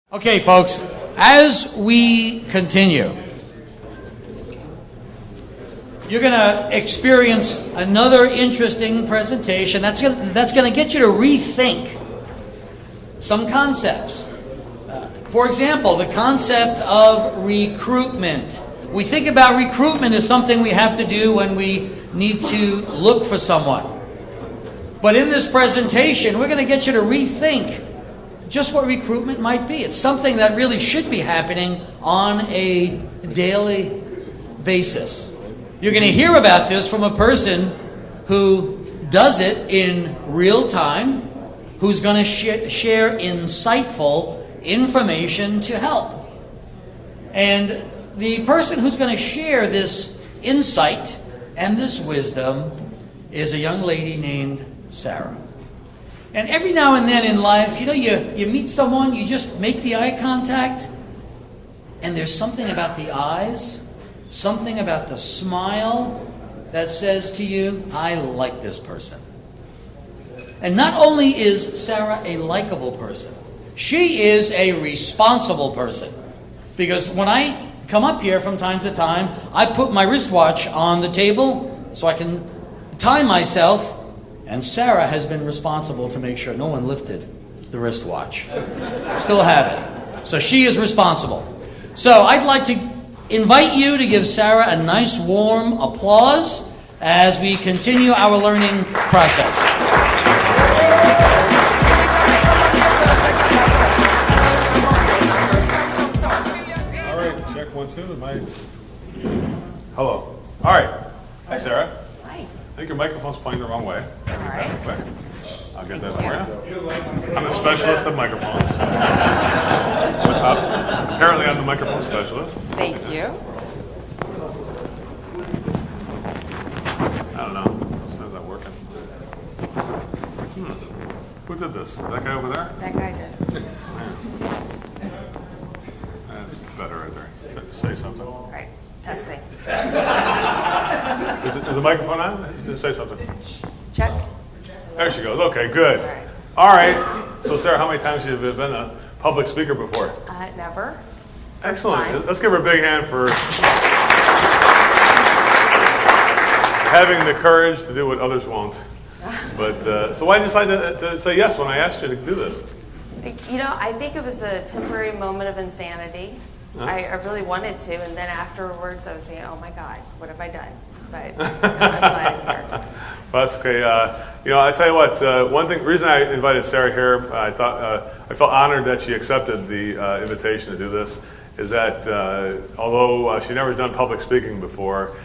Okay, folks, as we continue, you're going to experience another interesting presentation that's going to get you to rethink some concepts. For example, the concept of recruitment. We think about recruitment as something we have to do when we need to look for someone. But in this presentation, we're going to get you to rethink just what recruitment might be. It's something that really should be happening on a daily basis. You're going to hear about this from a person who does it in real time, who's going to share insightful information to help. And the person who's going to share this insight and this wisdom is a young lady named Sarah. And every now and then in life, you meet someone, you just make the eye contact, and there's something about the eyes, something about the smile that says to you, I like this person. And not only is Sarah a likable person, she is a responsible person. Because when I come up here from time to time, I put my wristwatch on the table so I can time myself. And Sarah has been responsible to make sure no one lifted the wristwatch. Still have it. So she is responsible. So I'd like to invite you to give Sarah a nice warm applause as we continue our learning process. All right, check 1, 2. Hello. All right. Hi, Sarah. I think your microphone's pointing the wrong way. All right. Quick. I'll get that for you. I'm a specialist of microphones. Apparently, I'm the microphone specialist. Thank you. I don't know. It's not working. Who did this? That guy over there? That guy did. That's better right there. Say something. All right. Testing. Is the microphone on? Just say something. Check. There she goes. Okay, good. All right. So, Sarah, how many times have you been a public speaker before? Never. Excellent. Let's give her a big hand for having the courage to do what others won't. But so why did you decide to say yes when I asked you to do this? I think it was a temporary moment of insanity. Huh? I really wanted to, and then afterwards I was saying, oh my God, what have I done? But I'm glad I'm here. Well, that's okay. I tell you what, reason I invited Sarah here, I felt honored that she accepted the invitation to do this, is that although she never done public speaking before,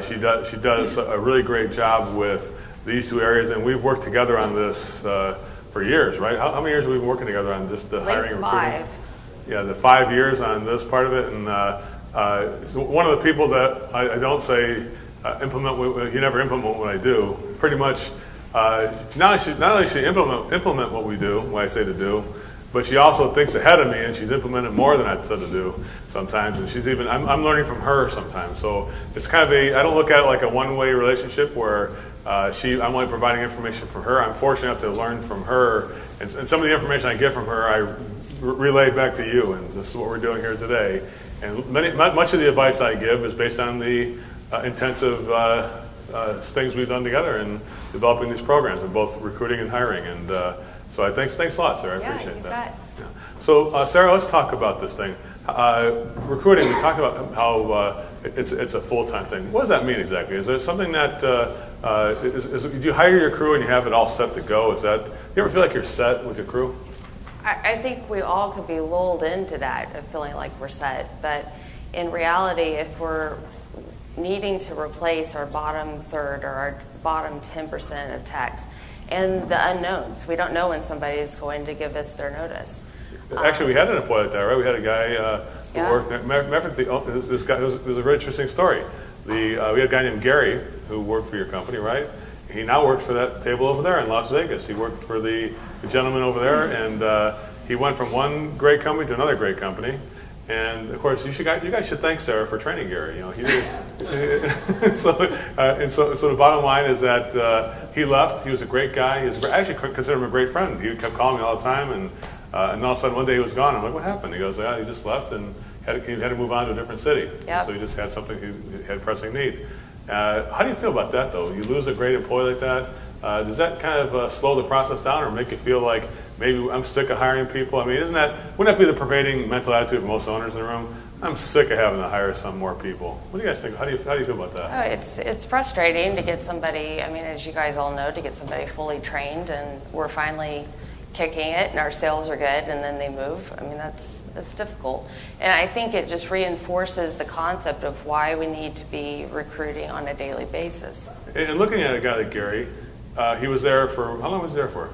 she does a really great job with these two areas, and we've worked together on this for years, right? How many years have we been working together on just the hiring and recruiting? 5. Yeah, the 5 years on this part of it, and one of the people that I don't say implement. You never implement what I do. Pretty much, not only should she implement what we do, what I say to do, but she also thinks ahead of me, and she's implemented more than I said to do sometimes. And she's even I'm learning from her sometimes. So it's kind of I don't look at it like a one-way relationship where I'm only providing information for her. I'm fortunate enough to learn from her, and some of the information I get from her, I relay back to you, and this is what we're doing here today. And much of the advice I give is based on the intensive things we've done together in developing these programs, in both recruiting and hiring. And so thanks a lot, Sarah. I appreciate that. Yeah. So, Sarah, let's talk about this thing. Recruiting, we talked about how it's a full-time thing. What does that mean exactly? Is there something that do you hire your crew and you have it all set to go? Do you ever feel like you're set with your crew? I think we all could be lulled into that of feeling like we're set. But in reality, if we're needing to replace our bottom third or our bottom 10% of techs and the unknowns, we don't know when somebody is going to give us their notice. Actually, we had an employee like that, right? We had a guy who worked there. This guy, it was a very interesting story. We had a guy named Gary who worked for your company, right? He now works for that table over there in Las Vegas. He worked for the gentleman over there, and he went from one great company to another great company. And of course, you guys should thank Sarah for training Gary. He did. So the bottom line is that he left. He was a great guy. I actually consider him a great friend. He kept calling me all the time, and And all of a sudden one day he was gone. I'm like, what happened? He goes, yeah, he just left and he had to move on to a different city. Yep. So he just had something he had pressing need. How do you feel about that, though? You lose a great employee like that. Does that kind of slow the process down or make you feel like maybe I'm sick of hiring people? I mean, wouldn't that be the pervading mental attitude of most owners in the room? I'm sick of having to hire some more people. What do you guys think? How do you feel about that? It's frustrating to get somebody, I mean, as you guys all know, to get somebody fully trained, and we're finally kicking it and our sales are good, and then they move. I mean, that's difficult. And I think it just reinforces the concept of why we need to be recruiting on a daily basis. And looking at a guy like Gary, he was there for, how long was he there for?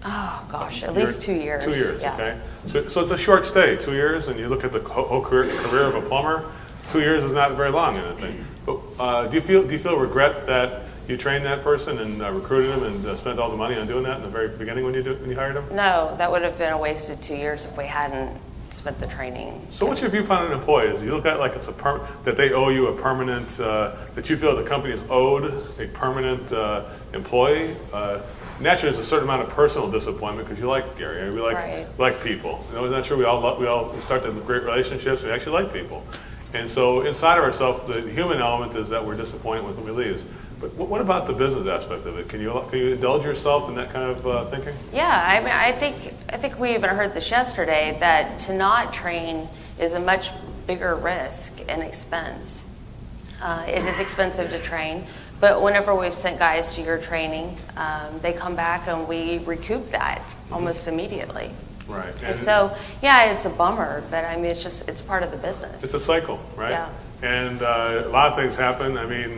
Oh, gosh, at least 2 years. 2 years, yeah. okay. So it's a short stay, 2 years, and you look at the whole career of a plumber, 2 years is not very long, I think. But do you feel regret that you trained that person and recruited him and spent all the money on doing that in the very beginning when you hired him? No, that would have been a wasted 2 years if we hadn't spent the training. So what's your viewpoint on employees? You look at it like it's that they owe you a permanent, that you feel the company is owed a permanent employee? Naturally, there's a certain amount of personal disappointment because you like Gary. I mean, we like people. You know, isn't that true? We all start to have great relationships. We actually like people. And so inside of ourselves, the human element is that we're disappointed when somebody leaves. But what about the business aspect of it? Can you indulge yourself in that kind of thinking? Yeah, I mean, I think we even heard this yesterday that to not train is a much bigger risk and expense. It is expensive to train, but whenever we've sent guys to your training, they come back and we recoup that almost immediately. Right. And so, yeah, it's a bummer, but I mean, it's part of the business. It's a cycle, right? Yeah. And a lot of things happen. I mean,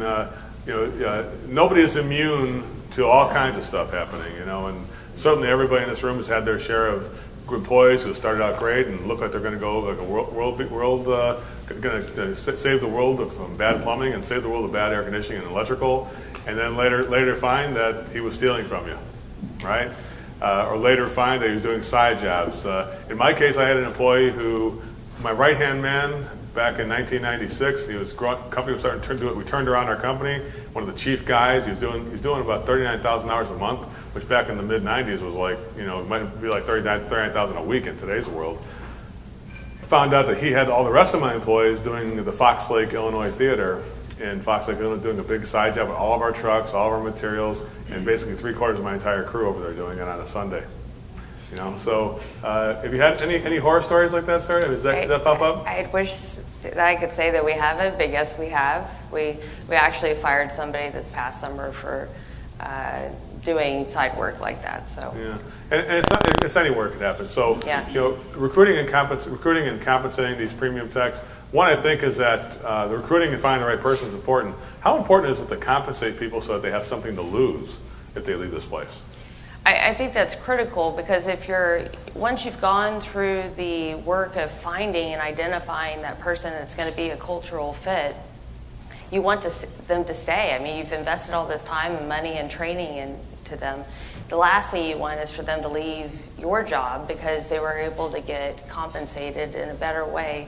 nobody is immune to all kinds of stuff happening, and certainly everybody in this room has had their share of employees who started out great and look like they're going to go like a world going to save the world from bad plumbing and save the world of bad air conditioning and electrical, and then later find that he was stealing from you, right? Or later find that he was doing side jobs. In my case, I had an employee who, my right-hand man, back in 1996, company was starting to do it. We turned around our company. One of the chief guys, he was doing about 39,000 hours a month, which back in the mid 90s was like, it might be like 39,000 a week in today's world. Found out that he had all the rest of my employees doing the Fox Lake, Illinois theater in Fox Lake, Illinois, doing a big side job with all of our trucks, all of our materials, and basically 3/4 of my entire crew over there doing it on a Sunday. So have you had any horror stories like that, Sarah? Does that pop up? I wish that I could say that we haven't, but yes, we have. We actually fired somebody this past summer for doing side work like that. So yeah, and it's anywhere it could happen. So yeah. Recruiting and compensating these premium techs. One, I think, is that the recruiting and finding the right person is important. How important is it to compensate people so that they have something to lose if they leave this place? I think that's critical because once you've gone through the work of finding and identifying that person that's going to be a cultural fit, you want them to stay. I mean, you've invested all this time and money and training into them. The last thing you want is for them to leave your job because they were able to get compensated in a better way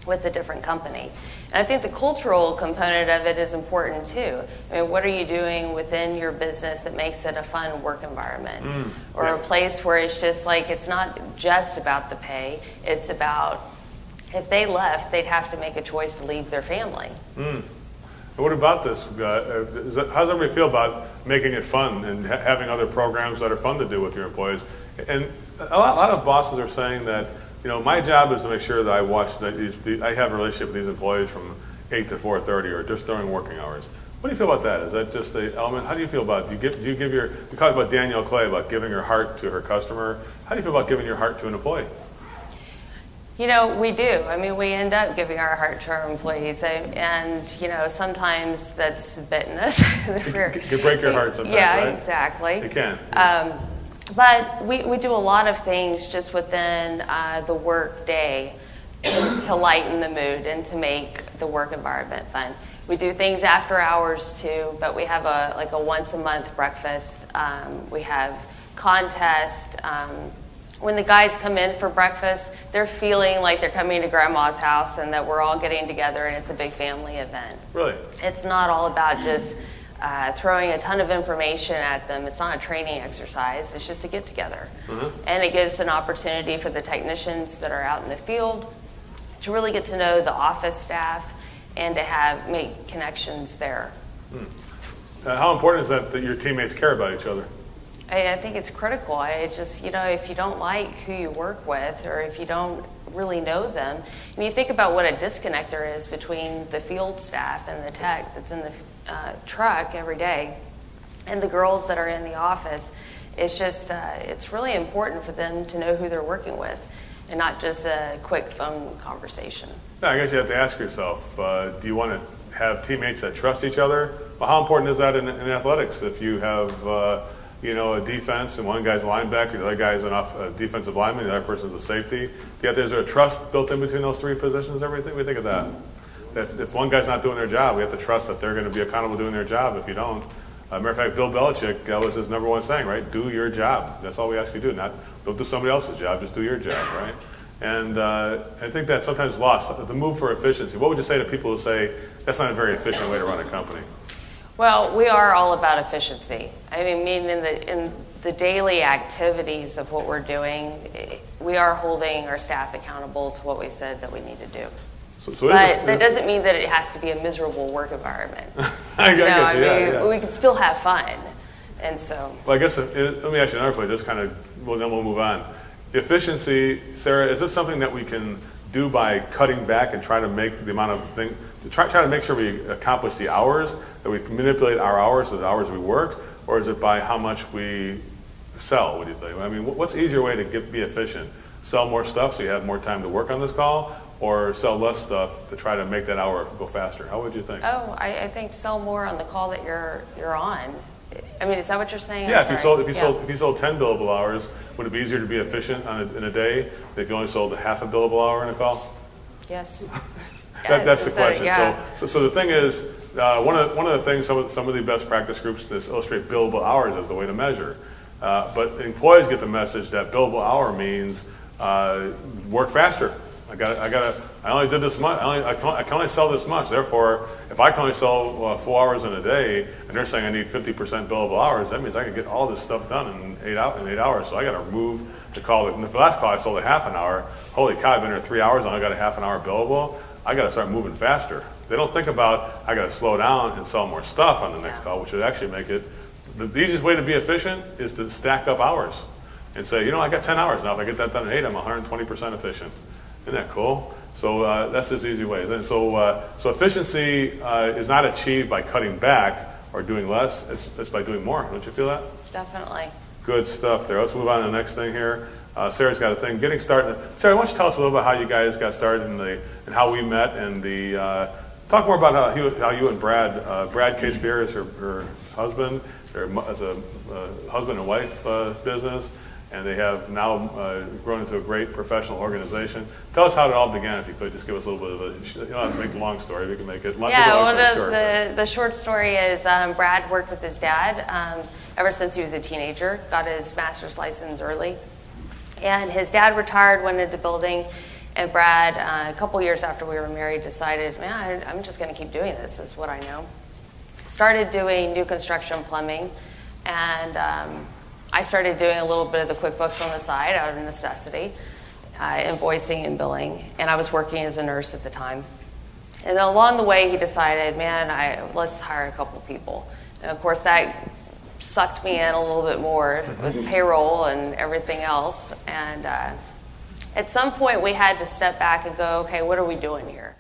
with a different company. And I think the cultural component of it is important too. I mean, what are you doing within your business that makes it a fun work environment? Or a place where it's just like, it's not just about the pay, it's about, if they left, they'd have to make a choice to leave their family. What about this? How does everybody feel about making it fun and having other programs that are fun to do with your employees? And a lot of bosses are saying that, my job is to make sure that I watch that I have a relationship with these employees from 8 to 4:30 or just during working hours. What do you feel about that? Is that just an element? How do you feel about it? You talked about Danielle Clay, about giving her heart to her customer. How do you feel about giving your heart to an employee? We do. I mean, we end up giving our heart to our employees, and sometimes that's bitten us. It can break your heart sometimes, yeah, right? Exactly. It can. But we do a lot of things just within the work day to lighten the mood and to make the work environment fun. We do things after hours too, but we have a once a month breakfast. We have contests. When the guys come in for breakfast, they're feeling like they're coming to grandma's house and that we're all getting together and it's a big family event. Really? It's not all about just throwing a ton of information at them. It's not a training exercise. It's just a get together. And it gives an opportunity for the technicians that are out in the field to really get to know the office staff and to make connections there. How important is that your teammates care about each other? I think it's critical. I just, if you don't like who you work with, or if you don't really know them, and you think about what a disconnect there is between the field staff and the tech that's in the truck every day, and the girls that are in the office, it's just, it's really important for them to know who they're working with, and not just a quick phone conversation. Yeah, I guess you have to ask yourself, do you want to have teammates that trust each other? Well, how important is that in athletics? If you have, a defense and one guy's a linebacker, the other guy's a defensive lineman, the other person's a safety. Yet there's a trust built in between those three positions. Everything we think of that. If one guy's not doing their job, we have to trust that they're going to be accountable doing their job. If you don't, matter of fact, Bill Belichick, that was his number one saying, right? Do your job. That's all we ask you to do. Don't do somebody else's job. Just do your job, right? And I think that's sometimes lost. The move for efficiency. What would you say to people who say that's not a very efficient way to run a company? Well, we are all about efficiency. I mean, in the daily activities of what we're doing, we are holding our staff accountable to what we said that we need to do. So but that doesn't mean that it has to be a miserable work environment. We can still have fun, and so. Well, I guess let me ask you another question. Just kind of, then we'll move on. Efficiency, Sarah, is this something that we can do by cutting back and try to make the amount of things? Try to make sure we accomplish the hours, that we manipulate our hours to the hours we work, or is it by how much we sell? What do you think? I mean, what's the easier way to be efficient? Sell more stuff so you have more time to work on this call, or sell less stuff to try to make that hour go faster? How would you think? Oh, I think sell more on the call that you're on. I mean, is that what you're saying? Yeah, if you sold 10 billable hours, would it be easier to be efficient in a day if you only sold half a billable hour in a call? Yes. That's the question. So the thing is, one of the things some of the best practice groups illustrate billable hours as the way to measure. But employees get the message that billable hour means work faster. I only did this much. I can only sell this much. Therefore, if I can only sell 4 hours in a day, and they're saying I need 50% billable hours, that means I can get all this stuff done in 8 hours. So I got to move the call. And the last call I sold a half an hour. Holy cow! I've been here 3 hours and I got a half an hour billable. I got to start moving faster. They don't think about I got to slow down and sell more stuff on the next call, which would actually make it the easiest way to be efficient is to stack up hours and say, I got 10 hours now. If I get that done in 8, I'm 120% efficient. Isn't that cool? So that's this easy way. And so efficiency is not achieved by cutting back or doing less. It's by doing more. Don't you feel that? Definitely. Good stuff there. Let's move on to the next thing here. Sarah's got a thing. Getting started. Sarah, why don't you tell us a little about how you guys got started and how we met and talk more about how you and Brad Casebier is her husband. As a husband and wife business. And they have now grown into a great professional organization. Tell us how it all began, if you could. Just give us a little bit of you don't have to make the long story. We can make it short. The short story is Brad worked with his dad ever since he was a teenager, got his master's license early. And his dad retired, went into building, and Brad, a couple years after we were married, decided, man, I'm just going to keep doing this. This is what I know. Started doing new construction plumbing, and I started doing a little bit of the QuickBooks on the side out of necessity, invoicing and billing, and I was working as a nurse at the time. And then along the way, he decided, let's hire a couple people. And of course, that sucked me in a little bit more with payroll and everything else. And at some point, we had to step back and go, okay, what are we doing here?